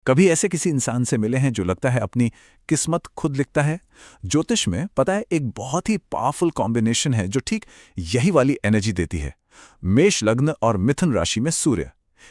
कभी ऐसे किसी इंसान से मिले हैं जो लगता है अपनी किस्मत खुद लिखता है? ज्योतिष में पता है एक बहुत ही पावरफुल कॉम्बिनेशन है जो ठीक यही वाली एनर्जी देती है। मेष लग्न और मिथुन राशि में सूर्य।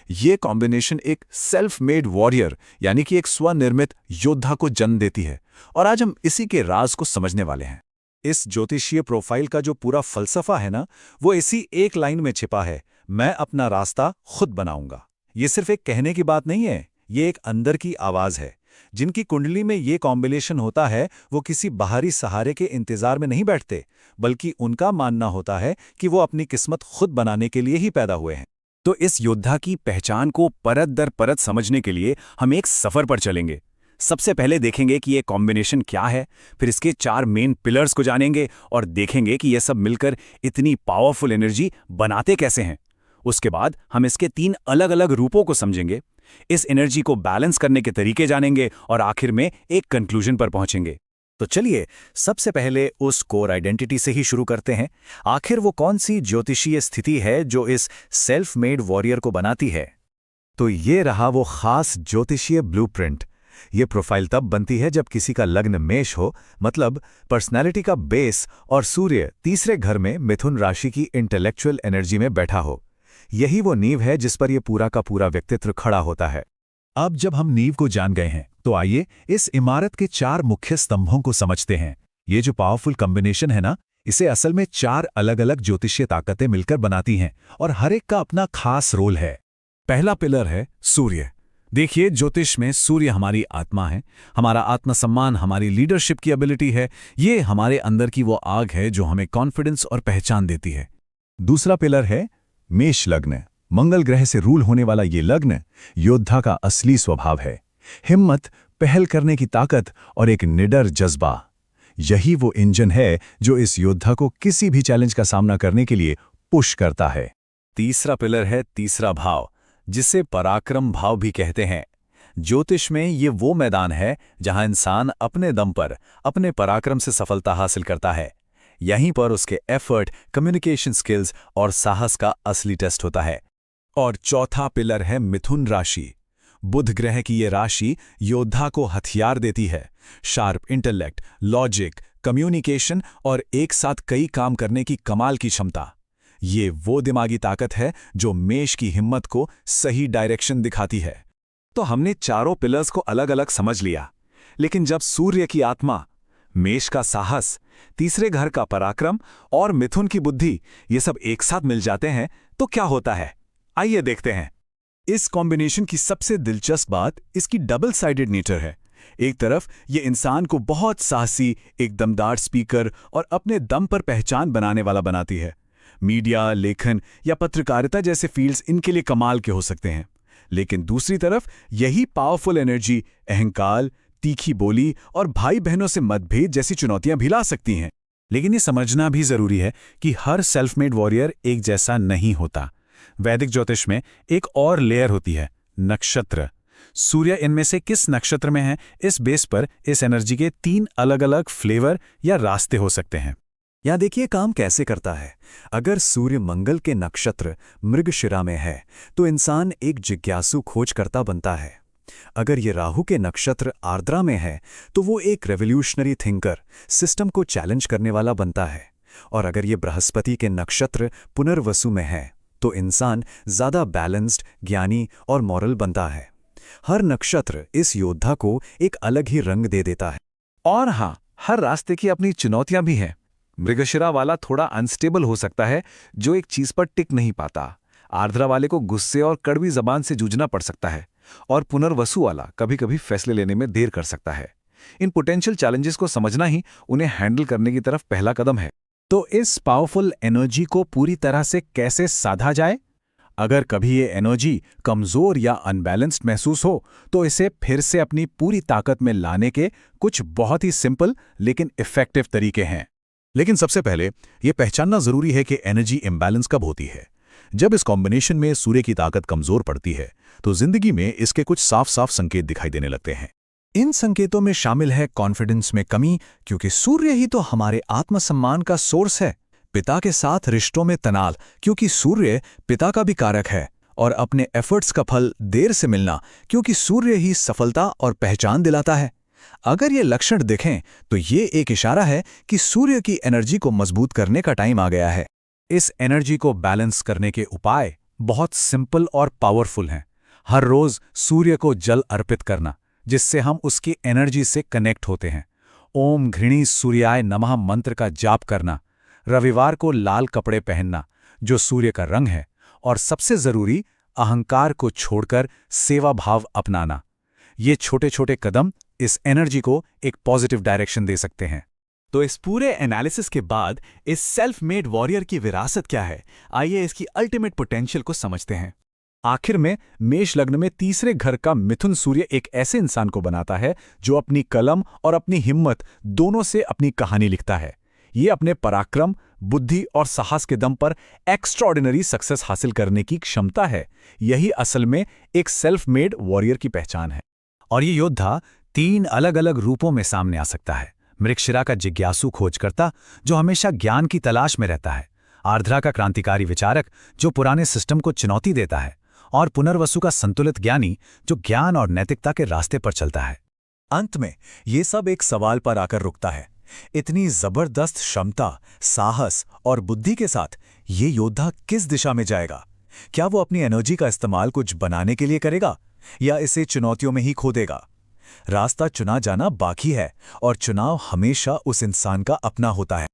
ये कॉम्बिनेशन एक सेल्फ मेड वॉरियर यानी कि एक स्वनिर्मित योद्धा को जन्म देती है और आज हम इसी के राज को समझने वाले हैं। इस ज्योतिषीय प्रोफाइल का जो पूरा फलसफा है ना, वो इसी एक लाइन में छिपा है। मैं अपना रास्ता खुद बनाऊंगा। ये सिर्फ एक कहने की बात नहीं है, ये एक अंदर की आवाज है। जिनकी कुंडली में ये कॉम्बिनेशन होता है वो किसी बाहरी सहारे के इंतजार में नहीं बैठते, बल्कि उनका मानना होता है कि वो अपनी किस्मत खुद बनाने के लिए ही पैदा हुए हैं। तो इस योद्धा की पहचान को परत दर परत समझने के लिए हम एक सफर पर चलेंगे। सबसे पहले देखेंगे कि ये कॉम्बिनेशन क्या है, फिर इसके 4 मेन पिलर्स को जानेंगे और देखेंगे कि ये सब मिलकर इतनी पावरफुल एनर्जी बनाते कैसे हैं। उसके बाद हम इसके 3 अलग अलग रूपों को समझेंगे, इस एनर्जी को बैलेंस करने के तरीके जानेंगे और आखिर में एक कंक्लूजन पर पहुंचेंगे। तो चलिए सबसे पहले उस कोर आइडेंटिटी से ही शुरू करते हैं। आखिर वो कौन सी ज्योतिषीय स्थिति है जो इस सेल्फ मेड वॉरियर को बनाती है? तो ये रहा वो खास ज्योतिषीय ब्लूप्रिंट। ये प्रोफाइल तब बनती है जब किसी का लग्न मेष हो, मतलब पर्सनैलिटी का बेस, और सूर्य तीसरे घर में मिथुन राशि की इंटेलेक्चुअल एनर्जी में बैठा हो। यही वो नींव है जिस पर यह पूरा का पूरा व्यक्तित्व खड़ा होता है। अब जब हम नींव को जान गए हैं तो आइए इस इमारत के 4 मुख्य स्तंभों को समझते हैं। ये जो पावरफुल कॉम्बिनेशन है ना, इसे असल में 4 अलग अलग ज्योतिषीय ताकतें मिलकर बनाती हैं और हर एक का अपना खास रोल है। पहला पिलर है सूर्य। देखिए, ज्योतिष में सूर्य हमारी आत्मा है, हमारा आत्मसम्मान, हमारी लीडरशिप की एबिलिटी है। ये हमारे अंदर की वो आग है जो हमें कॉन्फिडेंस और पहचान देती है। दूसरा पिलर है मेष लग्न। मंगल ग्रह से रूल होने वाला ये लग्न योद्धा का असली स्वभाव है। हिम्मत, पहल करने की ताकत और एक निडर जज्बा, यही वो इंजन है जो इस योद्धा को किसी भी चैलेंज का सामना करने के लिए पुश करता है। तीसरा पिलर है तीसरा भाव, जिसे पराक्रम भाव भी कहते हैं। ज्योतिष में ये वो मैदान है जहां इंसान अपने दम पर अपने पराक्रम से सफलता हासिल करता है। यहीं पर उसके एफर्ट, कम्युनिकेशन स्किल्स और साहस का असली टेस्ट होता है। और चौथा पिलर है मिथुन राशि। बुध ग्रह की ये राशि योद्धा को हथियार देती है, शार्प इंटेलेक्ट, लॉजिक, कम्युनिकेशन और एक साथ कई काम करने की कमाल की क्षमता। ये वो दिमागी ताकत है जो मेष की हिम्मत को सही डायरेक्शन दिखाती है। तो हमने चारों पिलर्स को अलग अलग समझ लिया, लेकिन जब सूर्य की आत्मा, मेष का साहस, तीसरे घर का पराक्रम और मिथुन की बुद्धि ये सब एक साथ मिल जाते हैं तो क्या होता है, आइए देखते हैं। इस कॉम्बिनेशन की सबसे दिलचस्प बात इसकी डबल साइडेड नेचर है। एक तरफ ये इंसान को बहुत साहसी, एक दमदार स्पीकर और अपने दम पर पहचान बनाने वाला बनाती है। मीडिया, लेखन या पत्रकारिता जैसे फील्ड्स इनके लिए कमाल के हो सकते हैं। लेकिन दूसरी तरफ यही पावरफुल एनर्जी अहंकार, तीखी बोली और भाई बहनों से मतभेद जैसी चुनौतियां भी ला सकती हैं। लेकिन ये समझना भी जरूरी है कि हर सेल्फ मेड वॉरियर एक जैसा नहीं होता। वैदिक ज्योतिष में एक और लेयर होती है, नक्षत्र। सूर्य इनमें से किस नक्षत्र में है, इस बेस पर इस एनर्जी के 3 अलग अलग फ्लेवर या रास्ते हो सकते हैं। यहां देखिए काम कैसे करता है। अगर सूर्य मंगल के नक्षत्र मृगशिरा में है तो इंसान एक जिज्ञासु खोजकर्ता बनता है। अगर ये राहु के नक्षत्र आर्द्रा में है तो वो एक रेवोल्यूशनरी थिंकर, सिस्टम को चैलेंज करने वाला बनता है। और अगर ये बृहस्पति के नक्षत्र पुनर्वसु में है तो इंसान ज्यादा बैलेंस्ड, ज्ञानी और मॉरल बनता है। हर नक्षत्र इस योद्धा को एक अलग ही रंग दे देता है। और हाँ, हर रास्ते की अपनी चुनौतियां भी हैं। मृगशिरा वाला थोड़ा अनस्टेबल हो सकता है, जो एक चीज पर टिक नहीं पाता। आर्द्रा वाले को गुस्से और कड़वी जबान से जूझना पड़ सकता है और पुनर्वसु वाला कभी-कभी फैसले लेने में देर कर सकता है। इन पोटेंशियल चैलेंजेस को समझना ही उन्हें हैंडल करने की तरफ पहला कदम है। तो इस पावरफुल एनर्जी को पूरी तरह से कैसे साधा जाए? अगर कभी ये एनर्जी कमजोर या अनबैलेंस्ड महसूस हो तो इसे फिर से अपनी पूरी ताकत में लाने के कुछ बहुत ही सिंपल लेकिन इफेक्टिव तरीके हैं। लेकिन सबसे पहले यह पहचानना जरूरी है कि एनर्जी इम्बैलेंस कब होती है। जब इस कॉम्बिनेशन में सूर्य की ताकत कमजोर पड़ती है तो जिंदगी में इसके कुछ साफ साफ संकेत दिखाई देने लगते हैं। इन संकेतों में शामिल है कॉन्फिडेंस में कमी, क्योंकि सूर्य ही तो हमारे आत्मसम्मान का सोर्स है। पिता के साथ रिश्तों में तनाव, क्योंकि सूर्य पिता का भी कारक है। और अपने एफर्ट्स का फल देर से मिलना, क्योंकि सूर्य ही सफलता और पहचान दिलाता है। अगर ये लक्षण दिखें तो ये एक इशारा है कि सूर्य की एनर्जी को मजबूत करने का टाइम आ गया है। इस एनर्जी को बैलेंस करने के उपाय बहुत सिंपल और पावरफुल हैं। हर रोज सूर्य को जल अर्पित करना, जिससे हम उसकी एनर्जी से कनेक्ट होते हैं। ओम घृणी सूर्याय नमः मंत्र का जाप करना। रविवार को लाल कपड़े पहनना, जो सूर्य का रंग है। और सबसे जरूरी, अहंकार को छोड़कर सेवा भाव अपनाना। ये छोटे छोटे कदम इस एनर्जी को एक पॉजिटिव डायरेक्शन दे सकते हैं। तो इस पूरे एनालिसिस के बाद इस सेल्फ मेड वॉरियर की विरासत क्या है? आइए इसकी अल्टीमेट पोटेंशियल को समझते हैं। आखिर में मेष लग्न में तीसरे घर का मिथुन सूर्य एक ऐसे इंसान को बनाता है जो अपनी कलम और अपनी हिम्मत दोनों से अपनी कहानी लिखता है। ये अपने पराक्रम, बुद्धि और साहस के दम पर एक्स्ट्राऑर्डिनरी सक्सेस हासिल करने की क्षमता है। यही असल में एक सेल्फ मेड वॉरियर की पहचान है। और ये योद्धा 3 अलग अलग रूपों में सामने आ सकता है। मृगशिरा का जिज्ञासु खोजकर्ता, जो हमेशा ज्ञान की तलाश में रहता है। आर्द्रा का क्रांतिकारी विचारक, जो पुराने सिस्टम को चुनौती देता है। और पुनर्वसु का संतुलित ज्ञानी, जो ज्ञान और नैतिकता के रास्ते पर चलता है। अंत में ये सब एक सवाल पर आकर रुकता है। इतनी जबरदस्त क्षमता, साहस और बुद्धि के साथ ये योद्धा किस दिशा में जाएगा? क्या वो अपनी एनर्जी का इस्तेमाल कुछ बनाने के लिए करेगा, या इसे चुनौतियों में ही खो देगा? रास्ता चुना जाना बाकी है, और चुनाव हमेशा उस इंसान का अपना होता है।